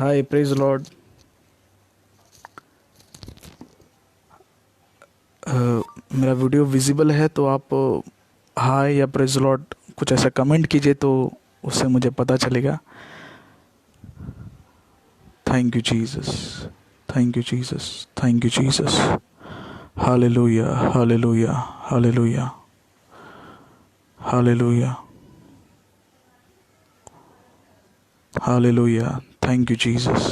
हाय, praise Lord. मेरा video visible है तो आप हाय या प्रेज लॉर्ड कुछ ऐसा कमेंट कीजिए तो उससे मुझे पता चलेगा। Thank you Jesus, thank you Jesus, thank you Jesus. Hallelujah, hallelujah, hallelujah, hallelujah, hallelujah. Thank you Jesus,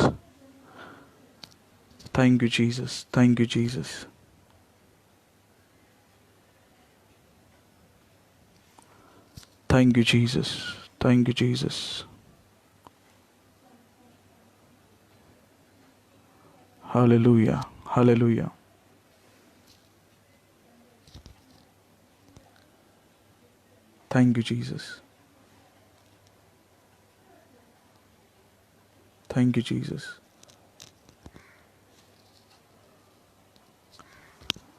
thank you Jesus, thank you Jesus. Thank you Jesus, thank you Jesus. Hallelujah, hallelujah. Thank you Jesus, thank you Jesus,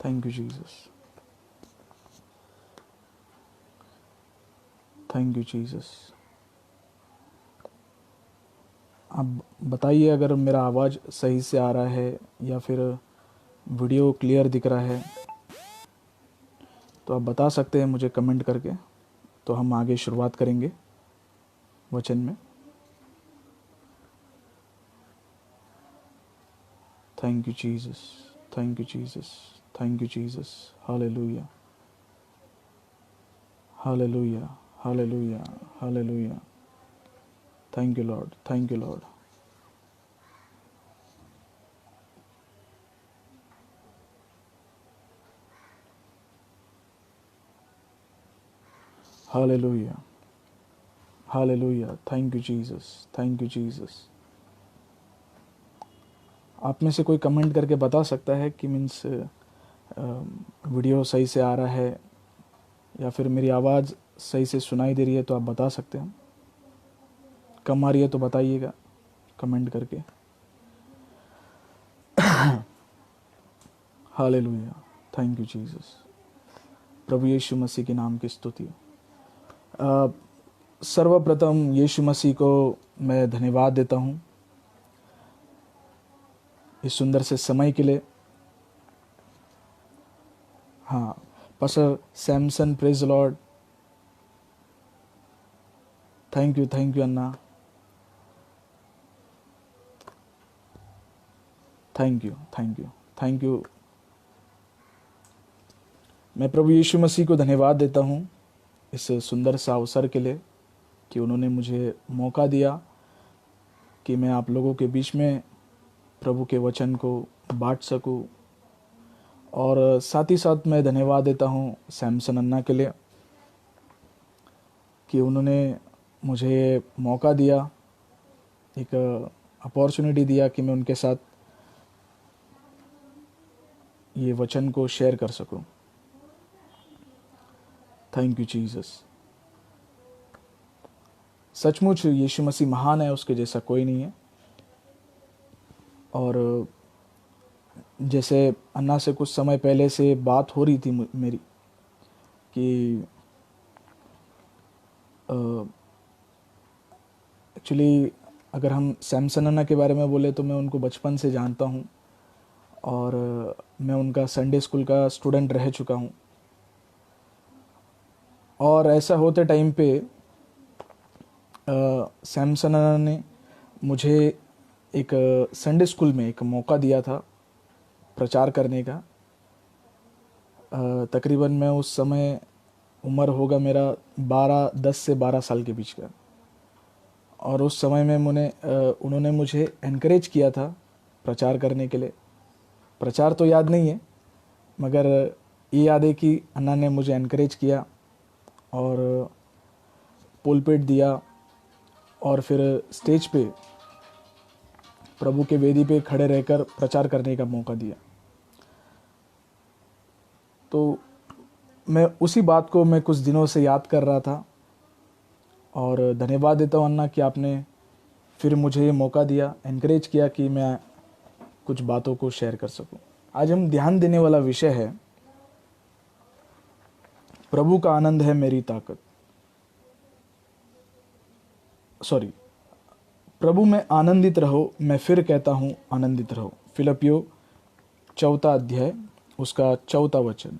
thank you Jesus, thank you Jesus. आप बताइए अगर मेरा आवाज़ सही से आ रहा है या फिर वीडियो क्लियर दिख रहा है, तो आप बता सकते हैं मुझे कमेंट करके, तो हम आगे शुरुआत करेंगे वचन में। Thank you Jesus, thank you Jesus, thank you Jesus. Hallelujah, hallelujah, hallelujah, hallelujah. Thank you Lord, thank you Lord. Hallelujah, hallelujah. Thank you Jesus, thank you Jesus. आप में से कोई कमेंट करके बता सकता है कि मीन्स वीडियो सही से आ रहा है या फिर मेरी आवाज़ सही से सुनाई दे रही है, तो आप बता सकते हैं। कम आ रही है तो बताइएगा कमेंट करके। Hallelujah, thank you Jesus. प्रभु यीशु मसीह के नाम की स्तुति हो। सर्वप्रथम यीशु मसीह को मैं धन्यवाद देता हूँ इस सुंदर से समय के लिए। हाँ, pastor Samson, praise Lord. Thank you Anna. Thank you, thank you, thank you. मैं प्रभु यीशु मसीह को धन्यवाद देता हूँ इस सुंदर सा अवसर के लिए कि उन्होंने मुझे मौका दिया कि मैं आप लोगों के बीच में प्रभु के वचन को बांट सकूं। और साथ ही साथ मैं धन्यवाद देता हूँ सैमसन अन्ना के लिए कि उन्होंने मुझे मौका दिया, एक अपॉर्चुनिटी दिया कि मैं उनके साथ ये वचन को शेयर कर सकूं। Thank you Jesus. सचमुच यीशु मसीह महान है, उसके जैसा कोई नहीं है। और जैसे अन्ना से कुछ समय पहले से बात हो रही थी मेरी कि एक्चुअली अगर हम सैमसन अन्ना के बारे में बोले तो मैं उनको बचपन से जानता हूँ और मैं उनका संडे स्कूल का स्टूडेंट रह चुका हूँ। और ऐसा होते टाइम पे सैमसन अन्ना ने मुझे एक संडे स्कूल में एक मौका दिया था प्रचार करने का। तकरीबन मैं उस समय उम्र होगा मेरा 10 से 12 साल के बीच का। और उस समय में उन्होंने मुझे एनकरेज किया था प्रचार करने के लिए। प्रचार तो याद नहीं है, मगर ये याद है कि अन्ना ने मुझे एनकरेज किया और पुलपिट दिया और फिर स्टेज पे प्रभु के वेदी पे खड़े रहकर प्रचार करने का मौका दिया। तो मैं उसी बात को मैं कुछ दिनों से याद कर रहा था और धन्यवाद देता हूँ अन्ना कि आपने फिर मुझे ये मौका दिया, एनकरेज किया कि मैं कुछ बातों को शेयर कर सकूं। आज हम ध्यान देने वाला विषय है, प्रभु का आनंद है मेरी ताकत। सॉरी, प्रभु में आनंदित रहो, मैं फिर कहता हूँ आनंदित रहो। फिलिपियो 4 अध्याय उसका 4 वचन,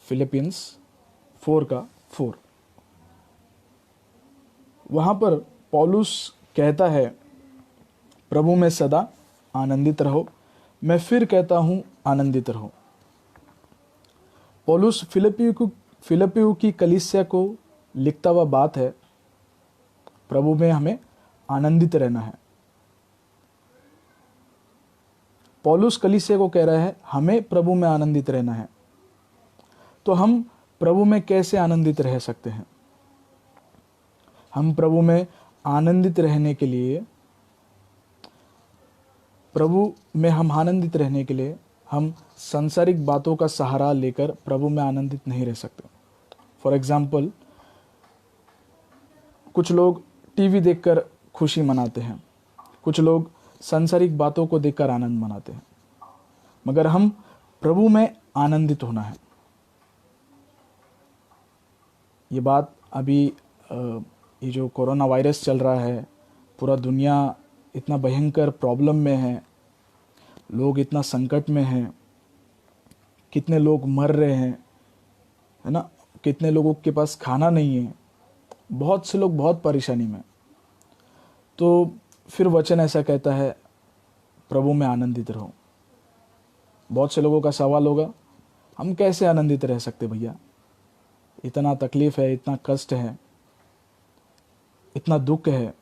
फिलिपियंस 4:4। वहाँ पर पौलुस कहता है प्रभु में सदा आनंदित रहो, मैं फिर कहता हूँ आनंदित रहो। पौलुस फिलिपियो की कलीसिया को लिखता हुआ बात है, प्रभु में हमें आनंदित रहना है। पौलुस कलीसिया को कह रहा है हमें प्रभु में आनंदित रहना है। तो हम प्रभु में कैसे आनंदित रह सकते हैं? हम प्रभु में आनंदित रहने के लिए, प्रभु में हम आनंदित रहने के लिए हम सांसारिक बातों का सहारा लेकर प्रभु में आनंदित नहीं रह सकते। फॉर एग्जाम्पल, कुछ लोग टीवी देखकर खुशी मनाते हैं, कुछ लोग सांसारिक बातों को देखकर आनंद मनाते हैं, मगर हम प्रभु में आनंदित होना है। ये बात अभी ये जो कोरोना वायरस चल रहा है, पूरा दुनिया इतना भयंकर प्रॉब्लम में है, लोग इतना संकट में हैं, कितने लोग मर रहे हैं, है ना, कितने लोगों के पास खाना नहीं है, बहुत से लोग बहुत परेशानी में। तो फिर वचन ऐसा कहता है प्रभु में आनंदित रहो। बहुत से लोगों का सवाल होगा हम कैसे आनंदित रह सकते भैया, इतना तकलीफ है, इतना कष्ट है, इतना दुख है,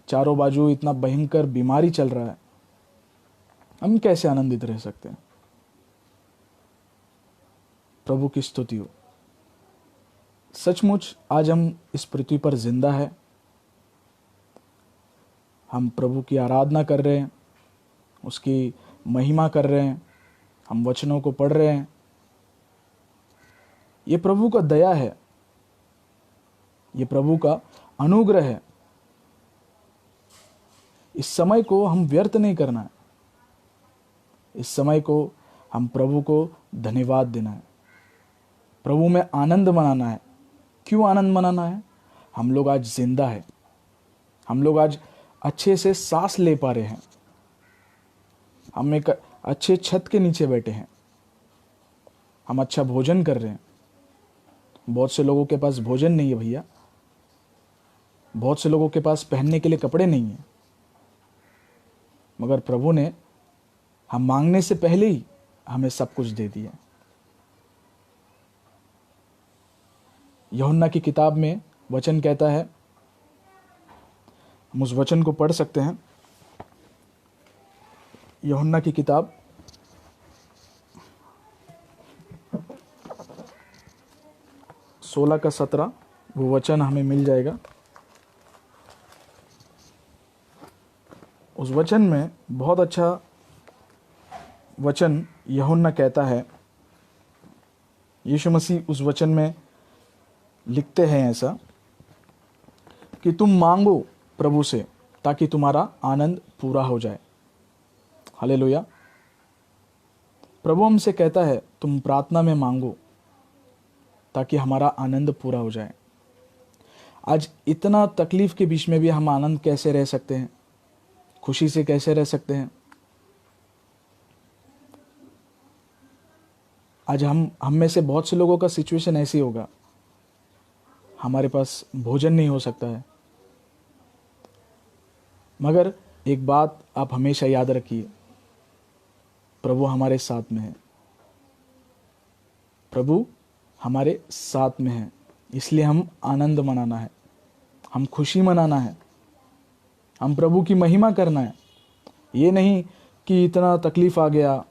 चारों बाजू इतना भयंकर बीमारी चल रहा है, हम कैसे आनंदित रह सकते हैं? प्रभु की स्तुति हो। सचमुच आज हम इस पृथ्वी पर जिंदा है, हम प्रभु की आराधना कर रहे हैं, उसकी महिमा कर रहे हैं, हम वचनों को पढ़ रहे हैं। ये प्रभु का दया है, ये प्रभु का अनुग्रह है। इस समय को हम व्यर्थ नहीं करना है, इस समय को हम प्रभु को धन्यवाद देना है, प्रभु में आनंद मनाना है। क्यों आनंद मनाना है? हम लोग आज जिंदा है, हम लोग आज अच्छे से सांस ले पा रहे हैं, हम एक अच्छे छत के नीचे बैठे हैं, हम अच्छा भोजन कर रहे हैं। बहुत से लोगों के पास भोजन नहीं है भैया, बहुत से लोगों के पास पहनने के लिए कपड़े नहीं है, मगर प्रभु ने हम मांगने से पहले ही हमें सब कुछ दे दिया। यूहन्ना की किताब में वचन कहता है, हम उस वचन को पढ़ सकते हैं। यूहन्ना की किताब 16:17 वो वचन हमें मिल जाएगा। उस वचन में बहुत अच्छा वचन यूहन्ना कहता है। यीशु मसीह उस वचन में लिखते हैं ऐसा कि तुम मांगो प्रभु से ताकि तुम्हारा आनंद पूरा हो जाए। हालेलुया। प्रभु हमसे कहता है तुम प्रार्थना में मांगो ताकि हमारा आनंद पूरा हो जाए। आज इतना तकलीफ के बीच में भी हम आनंद कैसे रह सकते हैं, खुशी से कैसे रह सकते हैं? आज हम में से बहुत से लोगों का सिचुएशन ऐसी होगा, हमारे पास भोजन नहीं हो सकता है, मगर एक बात आप हमेशा याद रखिए, प्रभु हमारे साथ में है, प्रभु हमारे साथ में है। इसलिए हम आनंद मनाना है, हम खुशी मनाना है, हम प्रभु की महिमा करना है। ये नहीं कि इतना तकलीफ आ गया,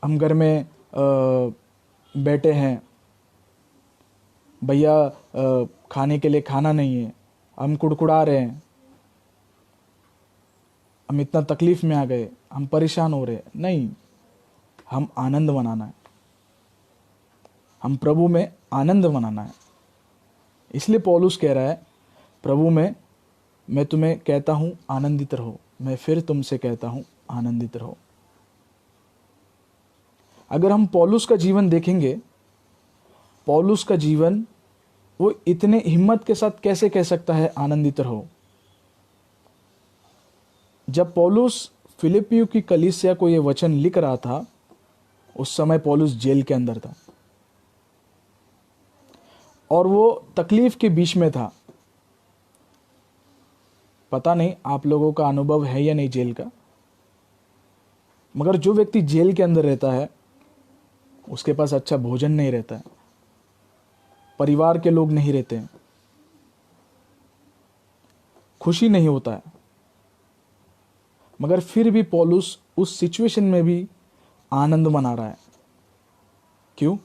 हम घर में बैठे हैं, भैया खाने के लिए खाना नहीं है, हम कुड़कुड़ा रहे हैं, हम इतना तकलीफ में आ गए, हम परेशान हो रहे हैं। नहीं, हम आनंद मनाना है, हम प्रभु में आनंद मनाना है। इसलिए पौलुस कह रहा है प्रभु में मैं तुम्हें कहता हूँ आनंदित रहो, मैं फिर तुमसे कहता हूँ आनंदित रहो। अगर हम पौलुस का जीवन देखेंगे, पौलुस का जीवन वो इतने हिम्मत के साथ कैसे कह सकता है आनंदित रहो? जब पौलुस फिलिपियों की कलीसिया को यह वचन लिख रहा था, उस समय पौलुस जेल के अंदर था और वो तकलीफ के बीच में था। पता नहीं आप लोगों का अनुभव है या नहीं जेल का, मगर जो व्यक्ति जेल के अंदर रहता है उसके पास अच्छा भोजन नहीं रहता है, परिवार के लोग नहीं रहते हैं, खुशी नहीं होता है। मगर फिर भी पौलुस उस सिचुएशन में भी आनंद मना रहा है। क्यों?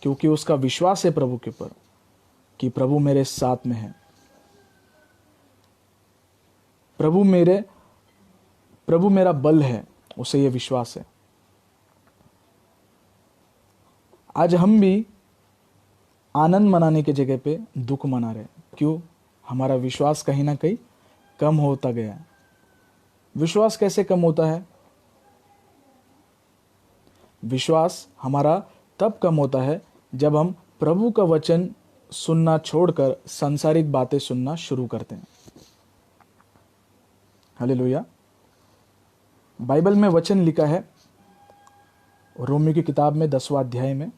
क्योंकि उसका विश्वास है प्रभु के ऊपर कि प्रभु मेरे साथ में है। प्रभु मेरा बल है, उसे यह विश्वास है। आज हम भी आनंद मनाने की जगह पे दुख मना रहे हैं। क्यों? हमारा विश्वास कहीं ना कहीं कम होता गया है। विश्वास कैसे कम होता है? विश्वास हमारा तब कम होता है जब हम प्रभु का वचन सुनना छोड़कर सांसारिक बातें सुनना शुरू करते हैं। हालेलुया। बाइबल में वचन लिखा है रोमियो की किताब में 10वां अध्याय में,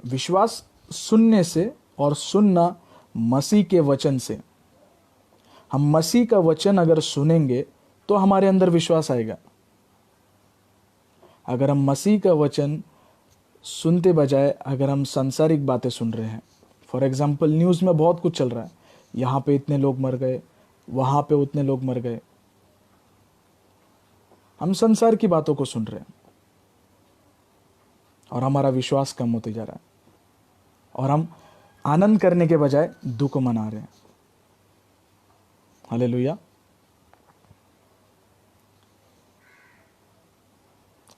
विश्वास सुनने से और सुनना मसीह के वचन से। हम मसीह का वचन अगर सुनेंगे तो हमारे अंदर विश्वास आएगा। अगर हम मसीह का वचन सुनते बजाय अगर हम सांसारिक बातें सुन रहे हैं, फॉर एग्जाम्पल न्यूज़ में बहुत कुछ चल रहा है, यहाँ पे इतने लोग मर गए, वहाँ पे उतने लोग मर गए, हम संसार की बातों को सुन रहे हैं और हमारा विश्वास कम होते जा रहा है और हम आनंद करने के बजाय दुख मना रहे हैं। हालेलुया।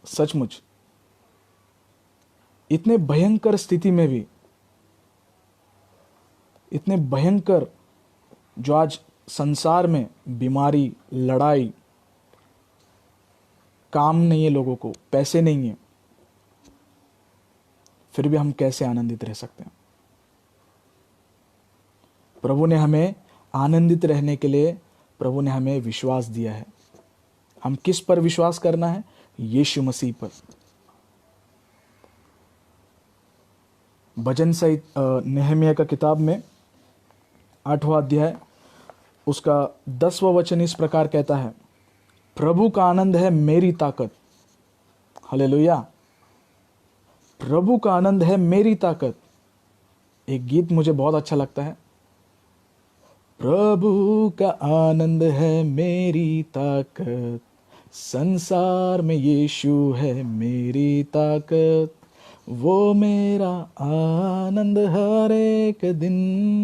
सचमुच इतने भयंकर स्थिति में भी, इतने भयंकर जो आज संसार में बीमारी, लड़ाई, काम नहीं है, लोगों को पैसे नहीं है, फिर भी हम कैसे आनंदित रह सकते हैं? प्रभु ने हमें आनंदित रहने के लिए प्रभु ने हमें विश्वास दिया है। हम किस पर विश्वास करना है? यीशु मसीह पर। भजन सहित नेहमिया का किताब में 8वां अध्याय उसका 10वां वचन इस प्रकार कहता है, प्रभु का आनंद है मेरी ताकत। हालेलुया। प्रभु का आनंद है मेरी ताकत। एक गीत मुझे बहुत अच्छा लगता है, प्रभु का आनंद है मेरी ताकत, संसार में यीशु है मेरी ताकत, वो मेरा आनंद हर एक दिन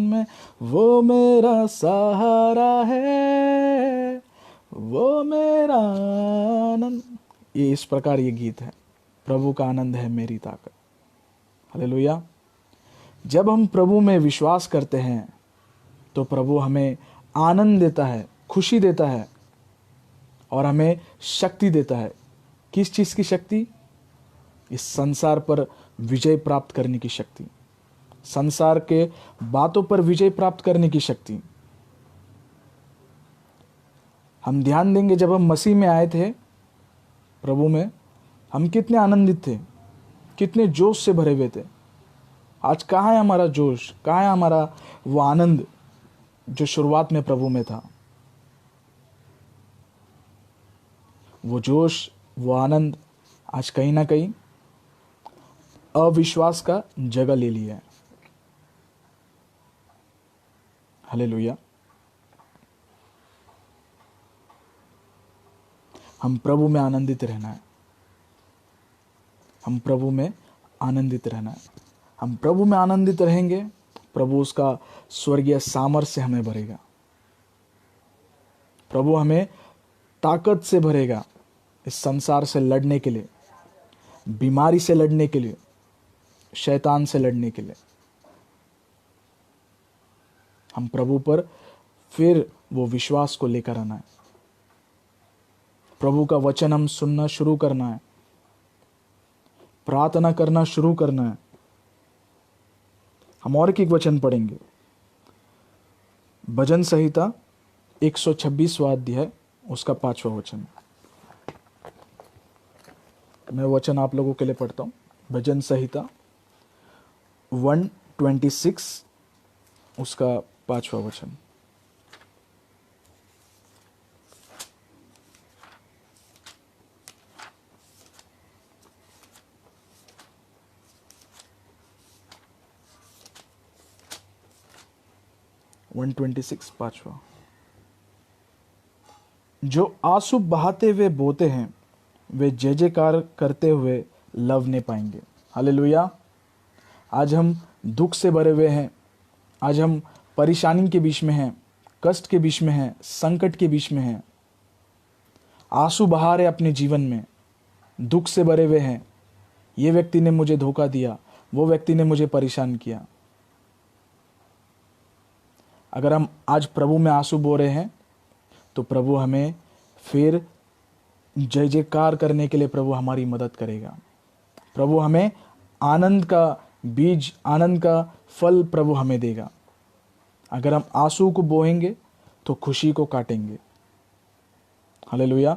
में, वो मेरा सहारा है, वो मेरा आनंद। ये इस प्रकार ये गीत है, प्रभु का आनंद है मेरी ताकत। हालेलुया। जब हम प्रभु में विश्वास करते हैं तो प्रभु हमें आनंद देता है, खुशी देता है और हमें शक्ति देता है। किस चीज़ की शक्ति? इस संसार पर विजय प्राप्त करने की शक्ति, संसार के बातों पर विजय प्राप्त करने की शक्ति। हम ध्यान देंगे, जब हम मसीह में आए थे, प्रभु में, हम कितने आनंदित थे, कितने जोश से भरे हुए थे। आज कहाँ है हमारा जोश? कहाँ है हमारा वो आनंद जो शुरुआत में प्रभु में था? वो जोश, वो आनंद आज कहीं ना कहीं अविश्वास का जगह ले लिया है। हालेलुया। हम प्रभु में आनंदित रहना है, हम प्रभु में आनंदित रहना है। हम प्रभु में आनंदित रहेंगे, प्रभु उसका स्वर्गीय सामर्थ्य हमें भरेगा, प्रभु हमें ताकत से भरेगा इस संसार से लड़ने के लिए, बीमारी से लड़ने के लिए, शैतान से लड़ने के लिए। हम प्रभु पर फिर वो विश्वास को लेकर आना है, प्रभु का वचन हम सुनना शुरू करना है, प्रार्थना करना शुरू करना है, हम और एक वचन पढ़ेंगे, भजन संहिता 126वां अध्याय उसका 5वां वचन। मैं वचन आप लोगों के लिए पढ़ता हूँ। भजन संहिता 126 उसका 5वां वचन। वन 26 5वां। जो आंसू बहाते हुए बोते हैं वे जय जयकार करते हुए लवने पाएंगे। हालेलुया। आज हम दुख से भरे हुए हैं, आज हम परेशानी के बीच में हैं, कष्ट के बीच में हैं, संकट के बीच में हैं, आंसू बहा रहे अपने जीवन में, दुख से भरे हुए हैं। ये व्यक्ति ने मुझे धोखा दिया, वो व्यक्ति ने मुझे परेशान किया। अगर हम आज प्रभु में आंसू बो रहे हैं तो प्रभु हमें फिर जय जयकार करने के लिए प्रभु हमारी मदद करेगा। प्रभु हमें आनंद का बीज, आनंद का फल प्रभु हमें देगा। अगर हम आंसू को बोएंगे तो खुशी को काटेंगे। हालेलुया।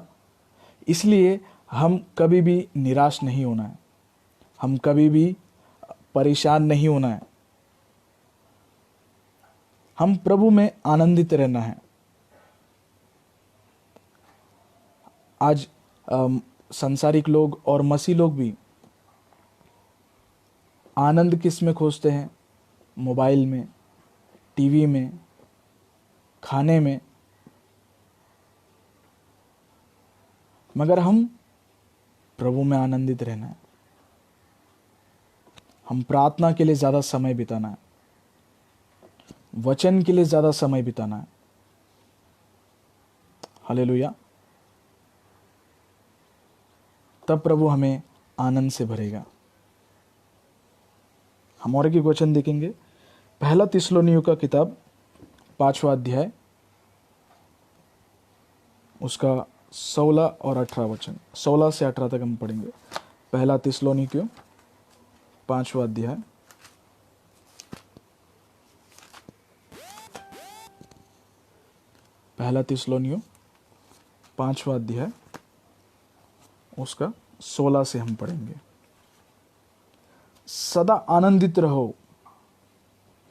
इसलिए हम कभी भी निराश नहीं होना है, हम कभी भी परेशान नहीं होना है, हम प्रभु में आनंदित रहना है। आज संसारिक लोग और मसीह लोग भी आनंद किस में खोजते हैं? मोबाइल में, टीवी में, खाने में। मगर हम प्रभु में आनंदित रहना है। हम प्रार्थना के लिए ज़्यादा समय बिताना है, वचन के लिए ज़्यादा समय बिताना है। हालेलुया। तब प्रभु हमें आनंद से भरेगा। हम और एक वचन देखेंगे, पहला थिस्सलुनीकियों का किताब 5वां अध्याय उसका 16 और 18 वचन। 16 से 18 तक हम पढ़ेंगे। पहला थिस्सलुनीकियों 5वां अध्याय पहला थिस्सलुनीकियों 5वां अध्याय उसका 16 से हम पढ़ेंगे। सदा आनंदित रहो।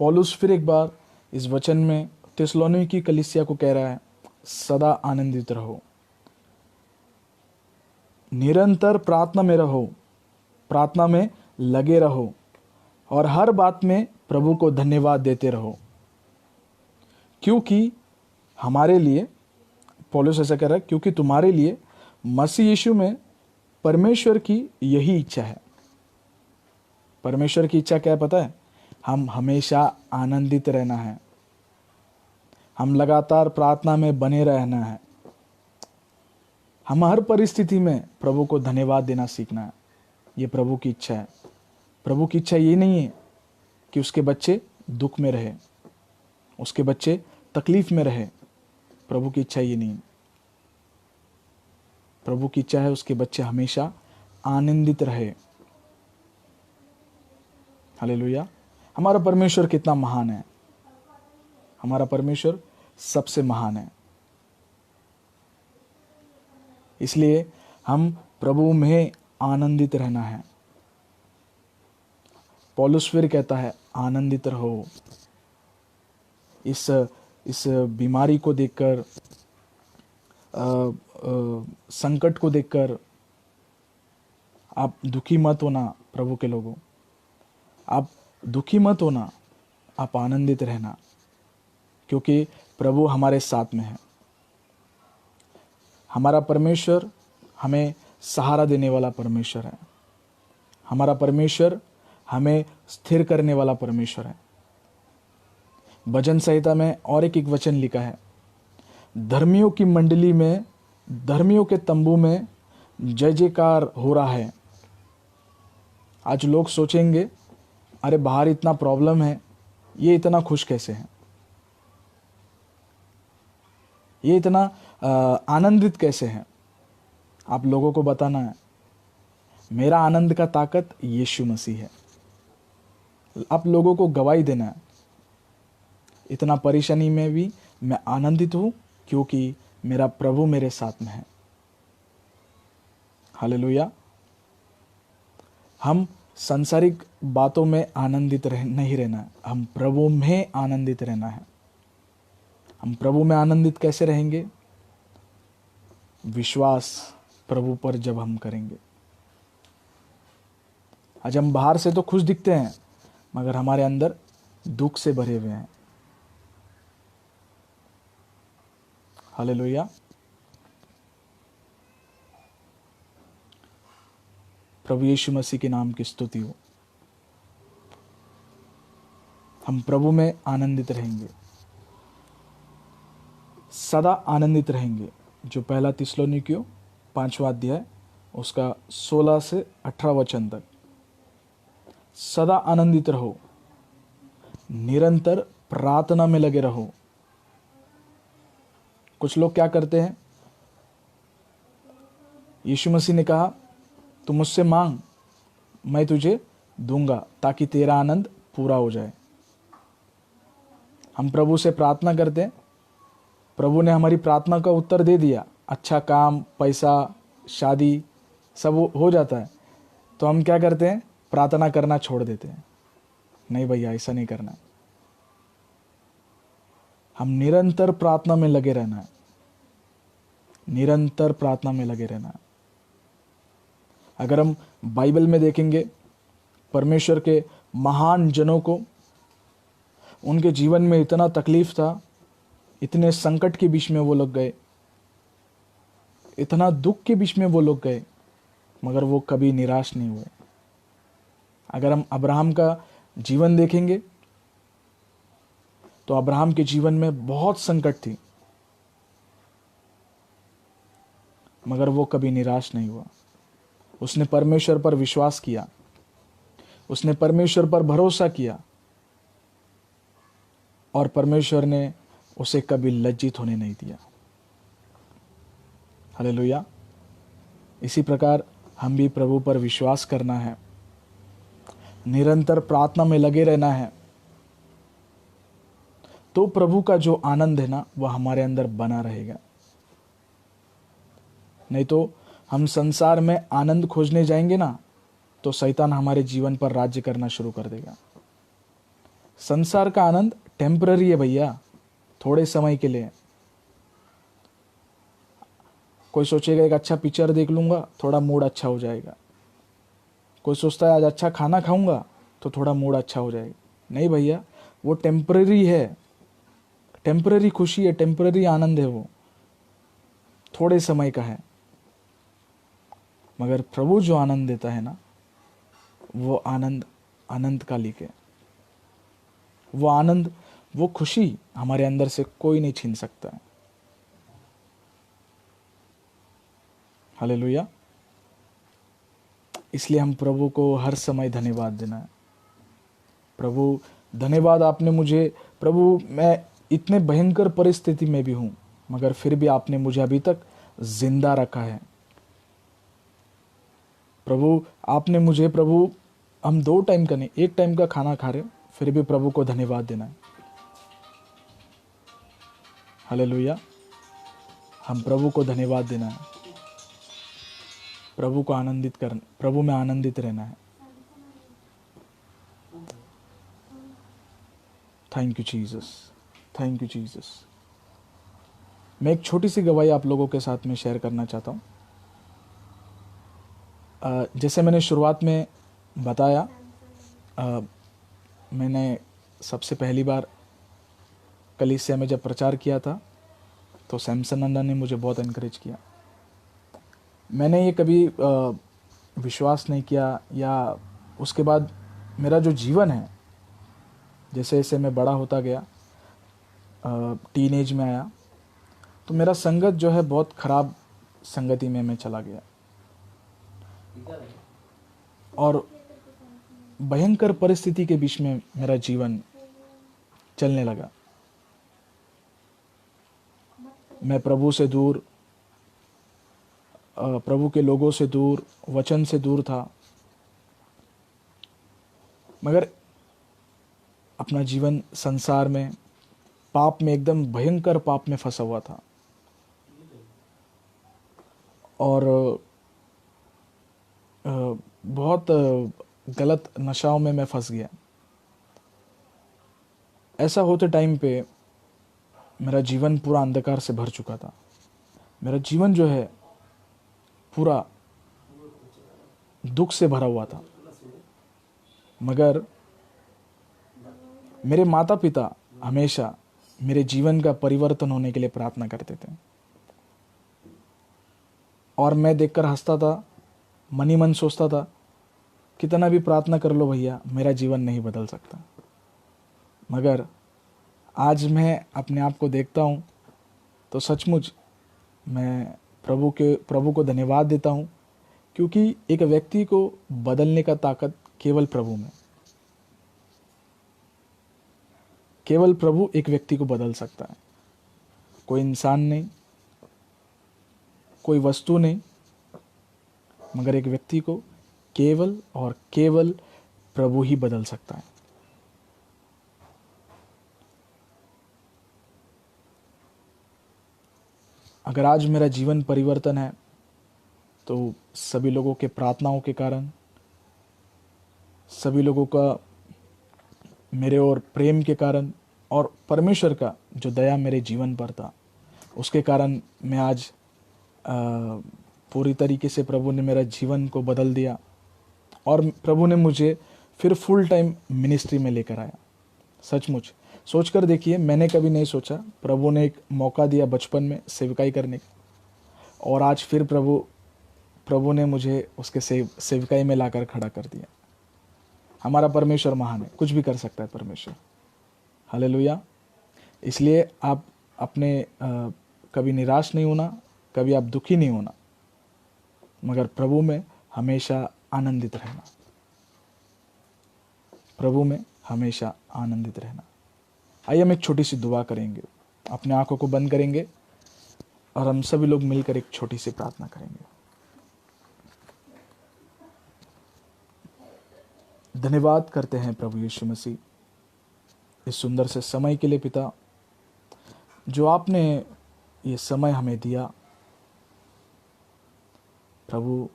पौलुस फिर एक बार इस वचन में थिस्सलुनीकी की कलीसिया को कह रहा है, सदा आनंदित रहो, निरंतर प्रार्थना में रहो, प्रार्थना में लगे रहो और हर बात में प्रभु को धन्यवाद देते रहो, क्योंकि हमारे लिए, पौलुस ऐसा कह रहा है, क्योंकि तुम्हारे लिए मसीह यीशु में परमेश्वर की यही इच्छा है। परमेश्वर की इच्छा क्या है पता है? हम हमेशा आनंदित रहना है, हम लगातार प्रार्थना में बने रहना है, हम हर परिस्थिति में प्रभु को धन्यवाद देना सीखना है। ये प्रभु की इच्छा है। प्रभु की इच्छा ये नहीं है कि उसके बच्चे दुख में रहे, उसके बच्चे तकलीफ में रहे। प्रभु की इच्छा ये नहीं। प्रभु की इच्छा है उसके बच्चे हमेशा आनंदित रहे। हालेलुया। हमारा परमेश्वर कितना महान है। हमारा परमेश्वर सबसे महान है। इसलिए हम प्रभु में आनंदित रहना है। पौलुस फिर कहता है, आनंदित रहो। इस बीमारी को देखकर, संकट को देखकर आप दुखी मत होना। प्रभु के लोगों, आप दुखी मत होना, आप आनंदित रहना, क्योंकि प्रभु हमारे साथ में है। हमारा परमेश्वर हमें सहारा देने वाला परमेश्वर है। हमारा परमेश्वर हमें स्थिर करने वाला परमेश्वर है। भजन संहिता में और एक वचन लिखा है, धर्मियों की मंडली में, धर्मियों के तंबू में जय जयकार हो रहा है। आज लोग सोचेंगे, अरे बाहर इतना प्रॉब्लम है, ये इतना खुश कैसे हैं, ये इतना आनंदित कैसे हैं। आप लोगों को बताना है, मेरा आनंद का ताकत यीशु मसीह है। आप लोगों को गवाही देना है। इतना परेशानी में भी मैं आनंदित हूँ क्योंकि मेरा प्रभु मेरे साथ में है। हालेलुया। हम सांसारिक बातों में आनंदित नहीं रहना है, हम प्रभु में आनंदित रहना है। हम प्रभु में आनंदित कैसे रहेंगे? विश्वास प्रभु पर जब हम करेंगे। आज हम बाहर से तो खुश दिखते हैं मगर हमारे अंदर दुख से भरे हुए हैं। हालेलुया। प्रभु यीशु मसीह के नाम की स्तुति हो। हम प्रभु में आनंदित रहेंगे, सदा आनंदित रहेंगे। जो पहला थिस्सलुनीकियों 5वां अध्याय उसका 16 से 18 वचन तक। सदा आनंदित रहो, निरंतर प्रार्थना में लगे रहो। कुछ लोग क्या करते हैं? यीशु मसीह ने कहा तू मुझसे मांग, मैं तुझे दूंगा ताकि तेरा आनंद पूरा हो जाए। हम प्रभु से प्रार्थना करते हैं, प्रभु ने हमारी प्रार्थना का उत्तर दे दिया, अच्छा काम, पैसा, शादी सब हो जाता है, तो हम क्या करते हैं? प्रार्थना करना छोड़ देते हैं। नहीं भैया, ऐसा नहीं करना है। हम निरंतर प्रार्थना में लगे रहना है, निरंतर प्रार्थना में लगे रहना है। अगर हम बाइबल में देखेंगे, परमेश्वर के महान जनों को उनके जीवन में इतना तकलीफ था, इतने संकट के बीच में वो लोग गए, इतना दुख के बीच में वो लोग गए, मगर वो कभी निराश नहीं हुए। अगर हम अब्राहम का जीवन देखेंगे तो अब्राहम के जीवन में बहुत संकट थी, मगर वो कभी निराश नहीं हुआ। उसने परमेश्वर पर विश्वास किया, उसने परमेश्वर पर भरोसा किया और परमेश्वर ने उसे कभी लज्जित होने नहीं दिया। हालेलुया। इसी प्रकार हम भी प्रभु पर विश्वास करना है, निरंतर प्रार्थना में लगे रहना है, तो प्रभु का जो आनंद है ना वह हमारे अंदर बना रहेगा। नहीं तो हम संसार में आनंद खोजने जाएंगे ना तो शैतान हमारे जीवन पर राज्य करना शुरू कर देगा। संसार का आनंद टेम्पररी है भैया, थोड़े समय के लिए। कोई सोचेगा एक अच्छा पिक्चर देख लूंगा, थोड़ा मूड अच्छा हो जाएगा। कोई सोचता है आज अच्छा खाना खाऊंगा तो थोड़ा मूड अच्छा हो जाएगा। नहीं भैया, वो टेम्पररी है, टेम्पररी खुशी है, टेम्पररी आनंद है, वो थोड़े समय का है। मगर प्रभु जो आनंद देता है ना, वो आनंद अनंतकालिक है। वो आनंद, वो खुशी हमारे अंदर से कोई नहीं छीन सकता है। हालेलुया। इसलिए हम प्रभु को हर समय धन्यवाद देना है। प्रभु धन्यवाद, आपने मुझे, प्रभु मैं इतने भयंकर परिस्थिति में भी हूँ मगर फिर भी आपने मुझे अभी तक जिंदा रखा है। प्रभु आपने मुझे, प्रभु हम 2 टाइम का नहीं 1 टाइम का खाना खा रहे, फिर भी प्रभु को धन्यवाद देना है। हालेलुया। हम प्रभु को धन्यवाद देना है, प्रभु को आनंदित करना, प्रभु में आनंदित रहना है। Thank you Jesus, thank you Jesus. मैं एक छोटी सी गवाही आप लोगों के साथ में शेयर करना चाहता हूँ। जैसे मैंने शुरुआत में बताया, मैंने सबसे पहली बार कलीसिया में जब प्रचार किया था तो सैमसन नंदा ने मुझे बहुत एनकरेज किया। मैंने ये कभी विश्वास नहीं किया, या उसके बाद मेरा जो जीवन है, जैसे जैसे मैं बड़ा होता गया, टीनेज में आया, तो मेरा संगत जो है बहुत ख़राब संगति में मैं चला गया और भयंकर परिस्थिति के बीच में मेरा जीवन चलने लगा। मैं प्रभु से दूर, प्रभु के लोगों से दूर, वचन से दूर था। मगर अपना जीवन संसार में पाप में, एकदम भयंकर पाप में फंसा हुआ था और बहुत गलत नशाओं में मैं फंस गया। ऐसा होते टाइम पे मेरा जीवन पूरा अंधकार से भर चुका था। मेरा जीवन जो है पूरा दुख से भरा हुआ था। मगर मेरे माता पिता हमेशा मेरे जीवन का परिवर्तन होने के लिए प्रार्थना करते थे और मैं देखकर हंसता था, मन ही मन सोचता था कितना भी प्रार्थना कर लो भैया, मेरा जीवन नहीं बदल सकता। मगर आज मैं अपने आप को देखता हूँ तो सचमुच मैं प्रभु को धन्यवाद देता हूँ, क्योंकि एक व्यक्ति को बदलने का ताकत केवल प्रभु में, केवल प्रभु एक व्यक्ति को बदल सकता है। कोई इंसान नहीं, कोई वस्तु नहीं, मगर एक व्यक्ति को केवल और केवल प्रभु ही बदल सकता है। अगर आज मेरा जीवन परिवर्तन है तो सभी लोगों के प्रार्थनाओं के कारण, सभी लोगों का मेरे और प्रेम के कारण और परमेश्वर का जो दया मेरे जीवन पर था उसके कारण मैं आज पूरी तरीके से प्रभु ने मेरा जीवन को बदल दिया और प्रभु ने मुझे फिर फुल टाइम मिनिस्ट्री में लेकर आया। सचमुच सोचकर देखिए, मैंने कभी नहीं सोचा, प्रभु ने एक मौका दिया बचपन में सेवकाई करने का और आज फिर प्रभु ने मुझे उसके सेवकाई में लाकर खड़ा कर दिया। हमारा परमेश्वर महान है, कुछ भी कर सकता है परमेश्वर। हालेलुया। इसलिए आप अपने कभी निराश नहीं होना, कभी आप दुखी नहीं होना, मगर प्रभु में हमेशा आनंदित रहना, प्रभु में हमेशा आनंदित रहना। आइए हम एक छोटी सी दुआ करेंगे, अपने आंखों को बंद करेंगे और हम सभी लोग मिलकर एक छोटी सी प्रार्थना करेंगे। धन्यवाद करते हैं प्रभु यीशु मसीह इस सुंदर से समय के लिए पिता, जो आपने ये समय हमें दिया। प्रभु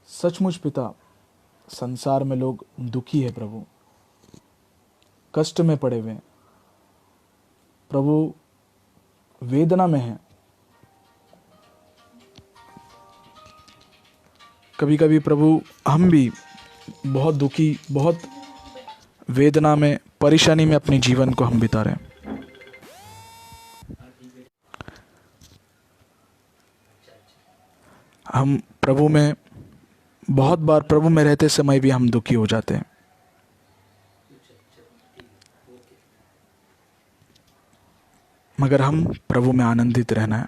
सचमुच पिता, संसार में लोग दुखी है प्रभु, कष्ट में पड़े हुए हैं प्रभु, वेदना में है। कभी कभी प्रभु हम भी बहुत दुखी, बहुत वेदना में, परेशानी में अपने जीवन को हम बिता रहे हैं। हम प्रभु में बहुत बार, प्रभु में रहते समय भी हम दुखी हो जाते हैं, मगर हम प्रभु में आनंदित रहना है।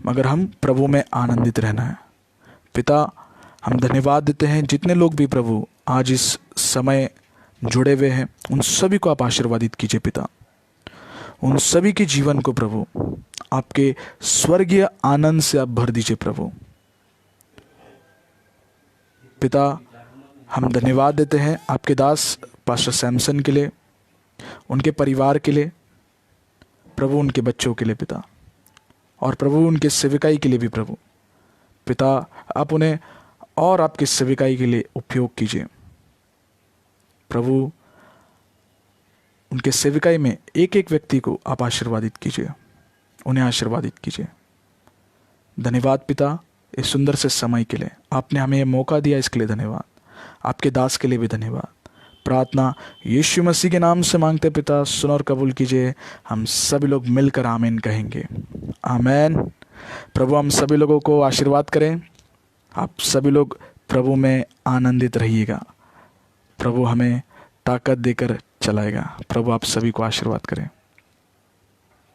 मगर हम प्रभु में आनंदित रहना है। पिता, हम धन्यवाद देते हैं जितने लोग भी प्रभु आज इस समय जुड़े हुए हैं, उन सभी को आप आशीर्वादित कीजिए पिता। उन सभी के जीवन को प्रभु आपके स्वर्गीय आनंद से आप भर दीजिए प्रभु। पिता, हम धन्यवाद देते हैं आपके दास पास्टर सैमसन के लिए, उनके परिवार के लिए प्रभु, उनके बच्चों के लिए पिता, और प्रभु उनके सेविकाई के लिए भी प्रभु। पिता, आप उन्हें और आपकी सेविकाई के लिए उपयोग कीजिए प्रभु। उनके सेविकाई में एक एक व्यक्ति को आप आशीर्वादित कीजिए, उन्हें आशीर्वादित कीजिए। धन्यवाद पिता इस सुंदर से समय के लिए, आपने हमें यह मौका दिया, इसके लिए धन्यवाद। आपके दास के लिए भी धन्यवाद। प्रार्थना यीशु मसीह के नाम से मांगते पिता, सुन और कबूल कीजिए। हम सभी लोग मिलकर आमीन कहेंगे। आमीन। प्रभु हम सभी लोगों को आशीर्वाद करें। आप सभी लोग प्रभु में आनंदित रहिएगा। प्रभु हमें ताकत देकर चलाएगा। प्रभु आप सभी को आशीर्वाद करें।